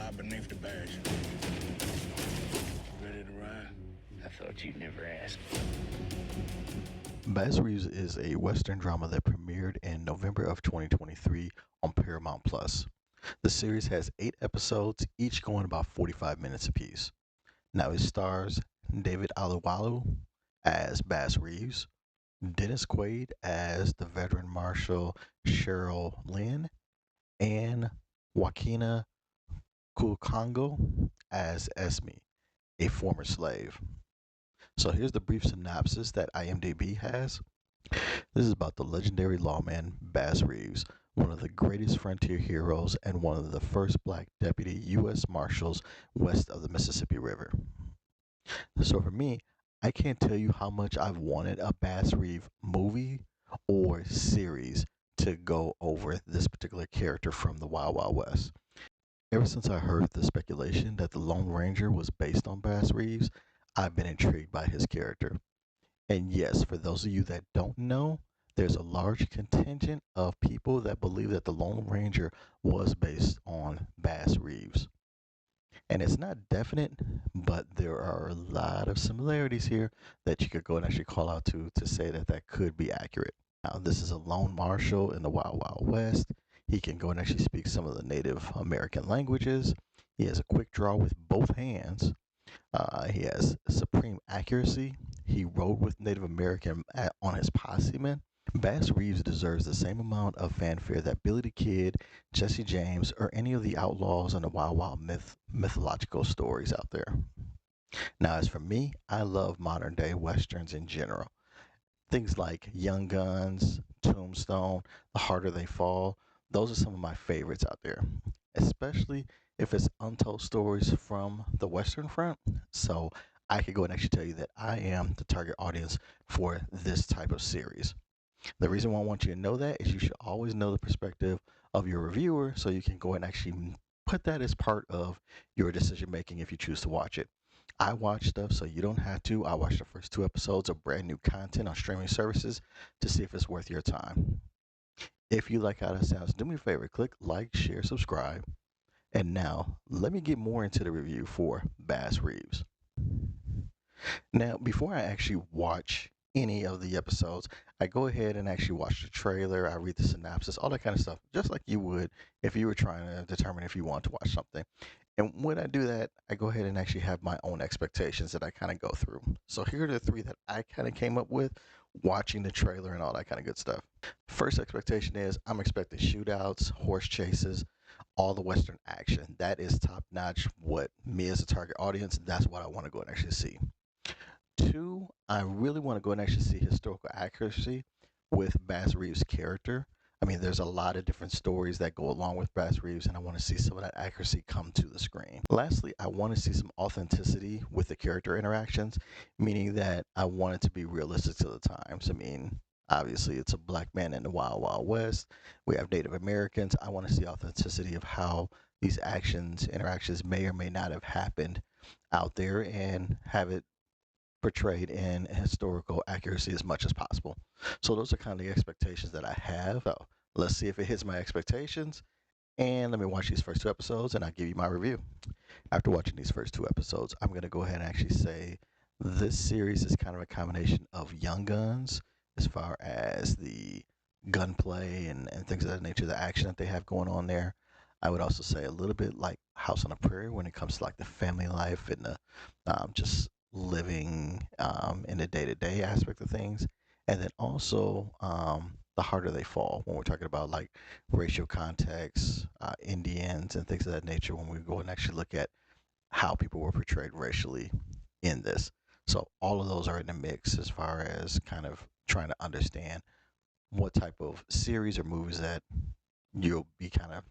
lie beneath the badge. Ready to ride? I thought you'd never ask. Bass Reeves is a Western drama that premiered in November of 2023 on Paramount Plus. The series has 8 episodes, each going about 45 minutes apiece. Now it stars David Aluwalu as Bass Reeves, Dennis Quaid as the veteran Marshal Cheryl Lynn, and Joaquina Kukongo as Esme, a former slave. So here's the brief synopsis that IMDb has. This is about the legendary lawman Bass Reeves, one of the greatest frontier heroes and one of the first black deputy U.S. Marshals west of the Mississippi River. So for me, I can't tell you how much I've wanted a Bass Reeves movie or series to go over this particular character from the Wild Wild West. Ever since I heard the speculation that the Lone Ranger was based on Bass Reeves, I've been intrigued by his character. And yes, for those of you that don't know, there's a large contingent of people that believe that the Lone Ranger was based on Bass Reeves. And it's not definite, but there are a lot of similarities here that you could go and actually call out to say that that could be accurate. Now, this is a lone marshal in the Wild Wild West. He can go and actually speak some of the Native American languages. He has a quick draw with both hands. He has supreme accuracy. He rode with Native American on his posse man. Bass Reeves deserves the same amount of fanfare that Billy the Kid, Jesse James, or any of the outlaws in the Wild Wild mythological stories out there. Now, as for me, I love modern day westerns in general. Things like Young Guns, Tombstone, The Harder They Fall, those are some of my favorites out there, especially if it's untold stories from the Western Front. So I could go and actually tell you that I am the target audience for this type of series. The reason why I want you to know that is you should always know the perspective of your reviewer so you can go and actually put that as part of your decision making if you choose to watch it. I watch stuff so you don't have to. I watch the first 2 episodes of brand new content on streaming services to see if it's worth your time. If you like how that sounds, do me a favor, click like, share, subscribe. And now, let me get more into the review for Bass Reeves. Now, before I actually watch any of the episodes, I go ahead and actually watch the trailer, I read the synopsis, all that kind of stuff, just like you would if you were trying to determine if you want to watch something. And when I do that, I go ahead and actually have my own expectations that I kind of go through. So here are the three that I kind of came up with watching the trailer and all that kind of good stuff. First expectation is I'm expecting shootouts, horse chases, all the Western action. That is top notch. What me as a target audience, that's what I want to go and actually see. Two, I really want to go and actually see historical accuracy with Bass Reeves' character. I mean, there's a lot of different stories that go along with Bass Reeves, and I want to see some of that accuracy come to the screen. Lastly, I want to see some authenticity with the character interactions, meaning that I want it to be realistic to the times. I mean, obviously, it's a black man in the Wild Wild West. We have Native Americans. I want to see authenticity of how these interactions may or may not have happened out there and have it portrayed in historical accuracy as much as possible. So those are kind of the expectations that I have. So let's see if it hits my expectations. And let me watch these first 2 episodes and I'll give you my review. After watching these first 2 episodes, I'm going to go ahead and actually say this series is kind of a combination of Young Guns as far as the gunplay and things of that nature, the action that they have going on there. I would also say a little bit like House on the Prairie when it comes to like the family life and the just living in the day-to-day aspect of things, and then also the harder they fall when we're talking about like racial context, Indians, and things of that nature. When we go and actually look at how people were portrayed racially in this, so all of those are in the mix as far as kind of trying to understand what type of series or movies that you'll be kind of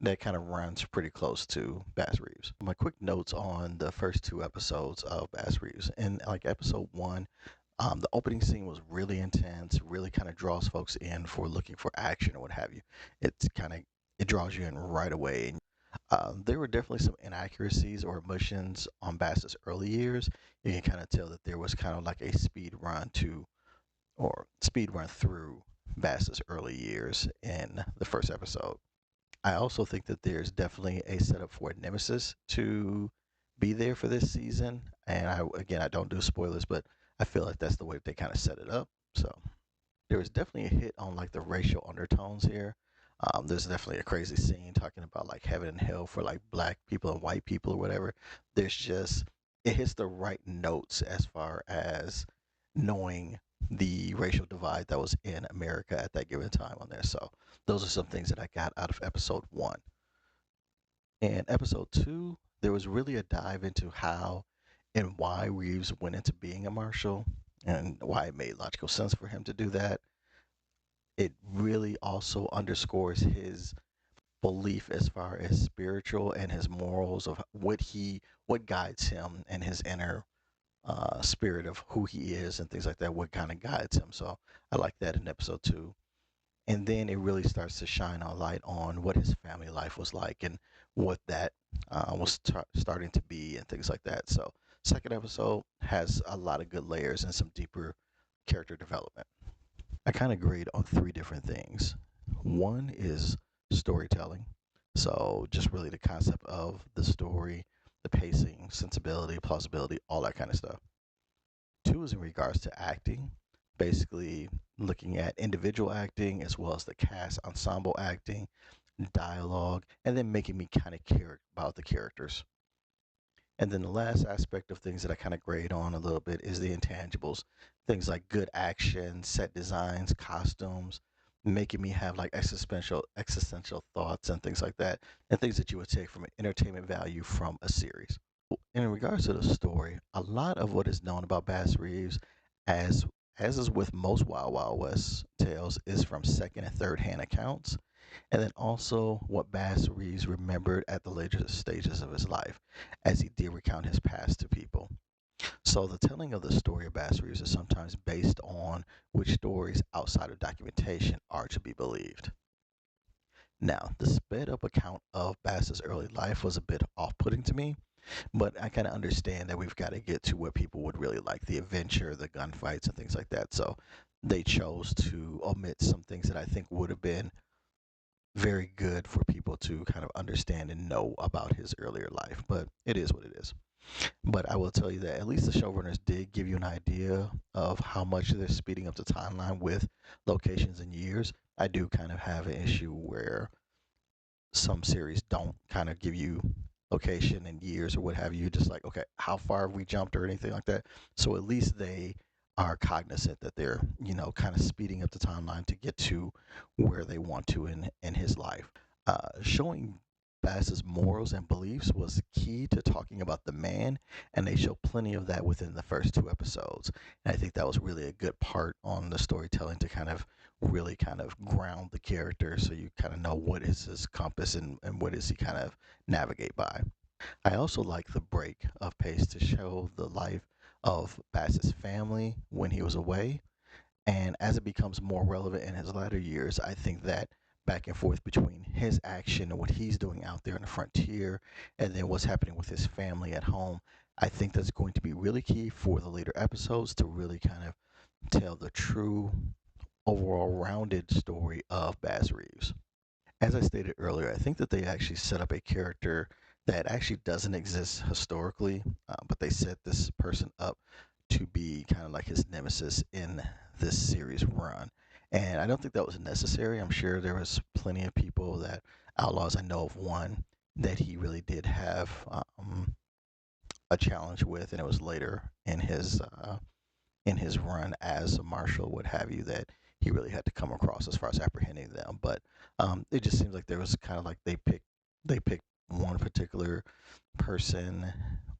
that kind of runs pretty close to Bass Reeves. My quick notes on the first 2 episodes of Bass Reeves. In like episode one, the opening scene was really intense, really kind of draws folks in for looking for action or what have you. It draws you in right away. There were definitely some inaccuracies or omissions on Bass's early years. You can kind of tell that there was kind of like a speed run through Bass's early years in the first episode. I also think that there's definitely a setup for a nemesis to be there for this season. And I don't do spoilers, but I feel like that's the way that they kind of set it up. So there was definitely a hit on like the racial undertones here. There's definitely a crazy scene talking about like heaven and hell for like black people and white people or whatever. There's just it hits the right notes as far as knowing the racial divide that was in America at that given time on there. So those are some things that I got out of episode one. In episode two, there was really a dive into how and why Reeves went into being a marshal and why it made logical sense for him to do that. It really also underscores his belief as far as spiritual and his morals of what guides him and his inner spirit of who he is and things like that, what kind of guides him. So I like that in episode two. And then it really starts to shine a light on what his family life was like and what that was starting to be and things like that. So second episode has a lot of good layers and some deeper character development. I kind of grade on three different things. One is storytelling. So, just really the concept of the story, the pacing, sensibility, plausibility, all that kind of stuff. Two is in regards to acting, basically looking at individual acting as well as the cast ensemble acting, dialogue, and then making me kind of care about the characters. And then the last aspect of things that I kind of grade on a little bit is the intangibles. Things like good action, set designs, costumes, making me have like existential thoughts and things like that, and things that you would take from an entertainment value from a series. In regards to the story, a lot of what is known about Bass Reeves, as as is with most Wild Wild West tales, is from second and third hand accounts, and then also what Bass Reeves remembered at the later stages of his life, as he did recount his past to people. So the telling of the story of Bass Reeves is sometimes based on which stories outside of documentation are to be believed. Now, the sped up account of Bass's early life was a bit off putting to me, but I kind of understand that we've got to get to what people would really like, the adventure, the gunfights, and things like that. So they chose to omit some things that I think would have been very good for people to kind of understand and know about his earlier life, but it is what it is. But I will tell you that at least the showrunners did give you an idea of how much they're speeding up the timeline with locations and years. I do kind of have an issue where some series don't kind of give you location and years or what have you. Just like, okay, how far have we jumped or anything like that? So at least they are cognizant that they're, kind of speeding up the timeline to get to where they want to in his life. Showing Bass's morals and beliefs was key to talking about the man, and they show plenty of that within the first two episodes. And I think that was really a good part on the storytelling to kind of really kind of ground the character so you kind of know what is his compass and what does he kind of navigate by. I also like the break of pace to show the life of Bass's family when he was away. And as it becomes more relevant in his latter years, I think that back and forth between his action and what he's doing out there on the frontier and then what's happening with his family at home, I think that's going to be really key for the later episodes to really kind of tell the true overall rounded story of Bass Reeves. As I stated earlier, I think that they actually set up a character that actually doesn't exist historically, but they set this person up to be kind of like his nemesis in this series run. And I don't think that was necessary. I'm sure there was plenty of people that outlaws. I know of one that he really did have a challenge with, and it was later in his run as a marshal, what have you, that he really had to come across as far as apprehending them. But it just seems like there was kind of like they picked one particular person,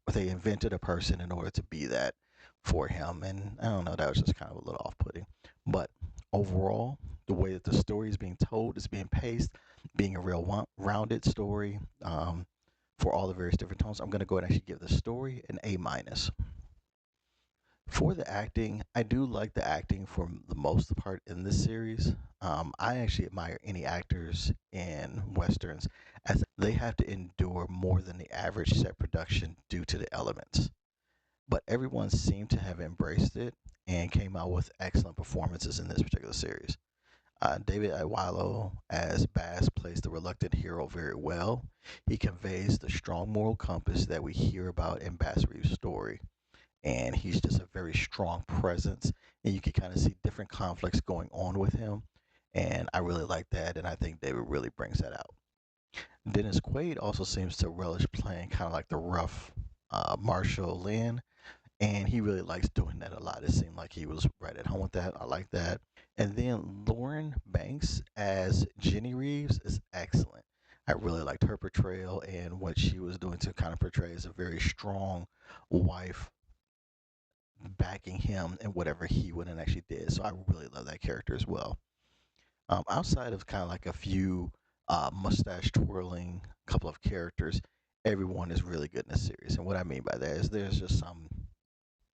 or they invented a person in order to be that for him. And I don't know, that was just kind of a little off-putting. But overall, the way that the story is being told is being paced, being a real rounded story. For all the various different tones, I'm going to go ahead and actually give the story an A minus. For the acting, I do like the acting for the most part in this series. I actually admire any actors in westerns as they have to endure more than the average set production due to the elements. But everyone seemed to have embraced it and came out with excellent performances in this particular series. David Iwalo as Bass plays the reluctant hero very well. He conveys the strong moral compass that we hear about in Bass Reeves' story, and he's just a very strong presence, and you can kind of see different conflicts going on with him, and I really like that, and I think David really brings that out. Dennis Quaid also seems to relish playing kind of like the rough Marshall Lynn, and he really likes doing that a lot. It seemed like he was right at home with that. I like that. And then Lauren Banks as Jenny Reeves is excellent. I really liked her portrayal and what she was doing to kind of portray as a very strong wife backing him in whatever he went and actually did. So I really love that character as well. Outside of kind of like a few mustache twirling couple of characters, everyone is really good in the series. And what I mean by that is there's just some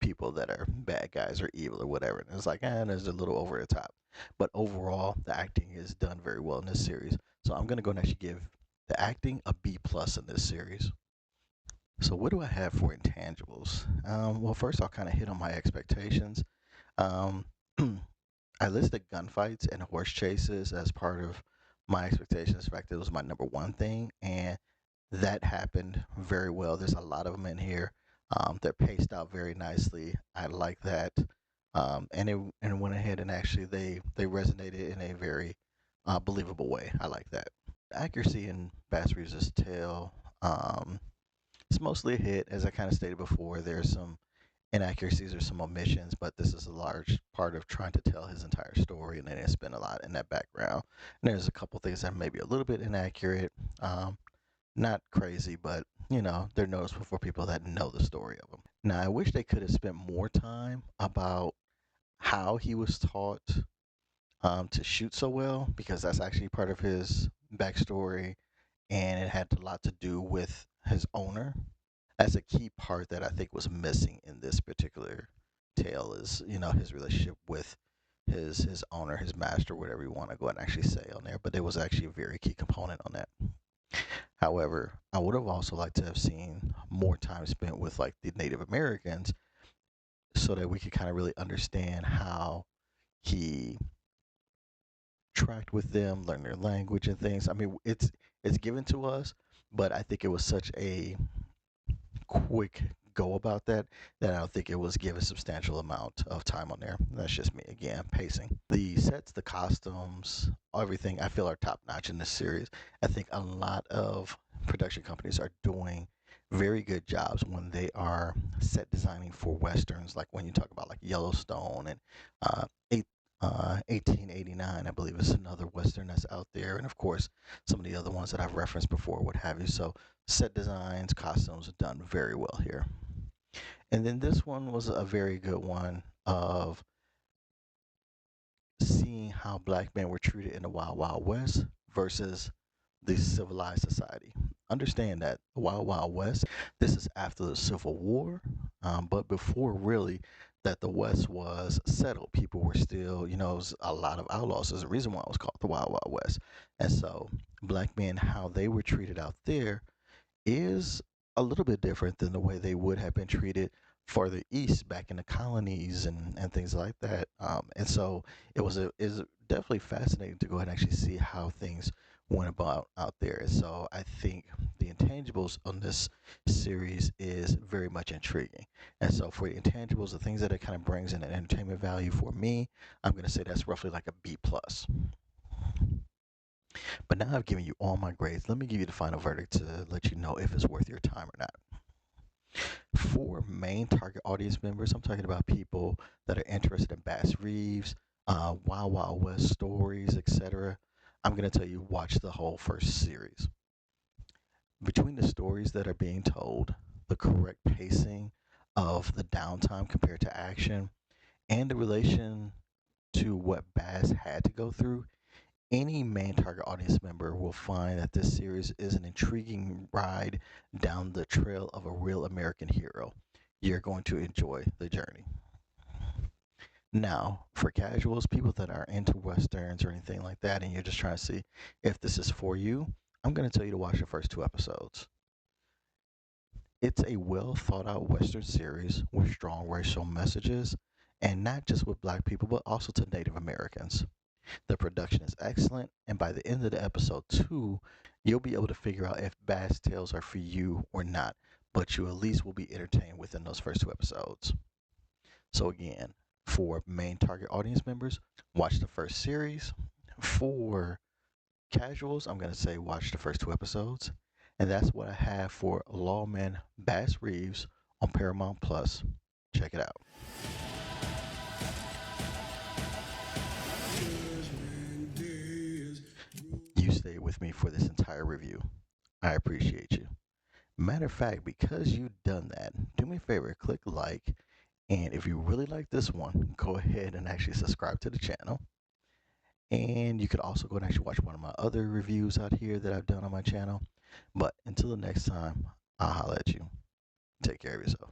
people that are bad guys or evil or whatever. And it's like, there's a little over the top. But overall, the acting is done very well in this series. So I'm gonna go and actually give the acting a B plus in this series. So what do I have for intangibles? Well, first I'll kind of hit on my expectations. Um, I listed gunfights and horse chases as part of my expectations. In fact, it was my number one thing, and that happened very well. There's a lot of them in here. They're paced out very nicely. I like that, and went ahead and actually they resonated in a very believable way. I like that. Accuracy in Bass Reeves' tale. It's mostly a hit, as I kind of stated before. There's some inaccuracies or some omissions, but this is a large part of trying to tell his entire story, and they didn't spend a lot in that background. And there's a couple things that may be a little bit inaccurate, not crazy, but they're noticeable for people that know the story of him. Now, I wish they could have spent more time about how he was taught to shoot so well, because that's actually part of his backstory, and it had a lot to do with his owner. That's a key part that I think was missing in this particular tale is, his relationship with his owner, his master, whatever you want to go and actually say on there. But it was actually a very key component on that. However, I would have also liked to have seen more time spent with like the Native Americans so that we could kind of really understand how he tracked with them, learn their language and things. I mean, it's given to us, but I think it was such a quick go about that I don't think it was given substantial amount of time on there. That's just me again, pacing. The sets, the costumes, everything I feel are top notch in this series. I think a lot of production companies are doing very good jobs when they are set designing for westerns, like when you talk about like Yellowstone and uh, 1889, I believe is another western that's out there, and of course some of the other ones that I've referenced before, what have you. So set designs, costumes are done very well here. And then this one was a very good one of seeing how black men were treated in the Wild Wild West versus the civilized society. Understand that the Wild Wild West, this is after the Civil War, but before really that the West was settled. People were still, it was a lot of outlaws. There's a reason why it was called the Wild Wild West. And so black men, how they were treated out there is a little bit different than the way they would have been treated farther east back in the colonies and things like that. And so it was is definitely fascinating to go ahead and actually see how things went about out there. And so I think the intangibles on this series is very much intriguing. And so for the intangibles, the things that it kind of brings in an entertainment value for me, I'm going to say that's roughly like a B plus. But now I've given you all my grades. Let me give you the final verdict to let you know if it's worth your time or not. For main target audience members, I'm talking about people that are interested in Bass Reeves, Wild Wild West stories, etc. I'm going to tell you watch the whole first series. Between the stories that are being told, the correct pacing of the downtime compared to action, and the relation to what Bass had to go through, any main target audience member will find that this series is an intriguing ride down the trail of a real American hero. You're going to enjoy the journey. Now, for casuals, people that are into westerns or anything like that, and you're just trying to see if this is for you, I'm going to tell you to watch the first two episodes. It's a well thought out western series with strong racial messages, and not just with black people, but also to Native Americans. The production is excellent, and by the end of the episode 2, you'll be able to figure out if Bass Tales are for you or not, but you at least will be entertained within those first 2 episodes. So, again, for main target audience members, watch the first series. For casuals, I'm going to say watch the first 2 episodes. And that's what I have for Lawmen Bass Reeves on Paramount Plus. Check it out. You stayed with me for this entire review. I appreciate you. Matter of fact, because you've done that, do me a favor, click like, and if you really like this one, go ahead and actually subscribe to the channel. And you could also go and actually watch one of my other reviews out here that I've done on my channel. But until the next time, I'll holla at you. Take care of yourself.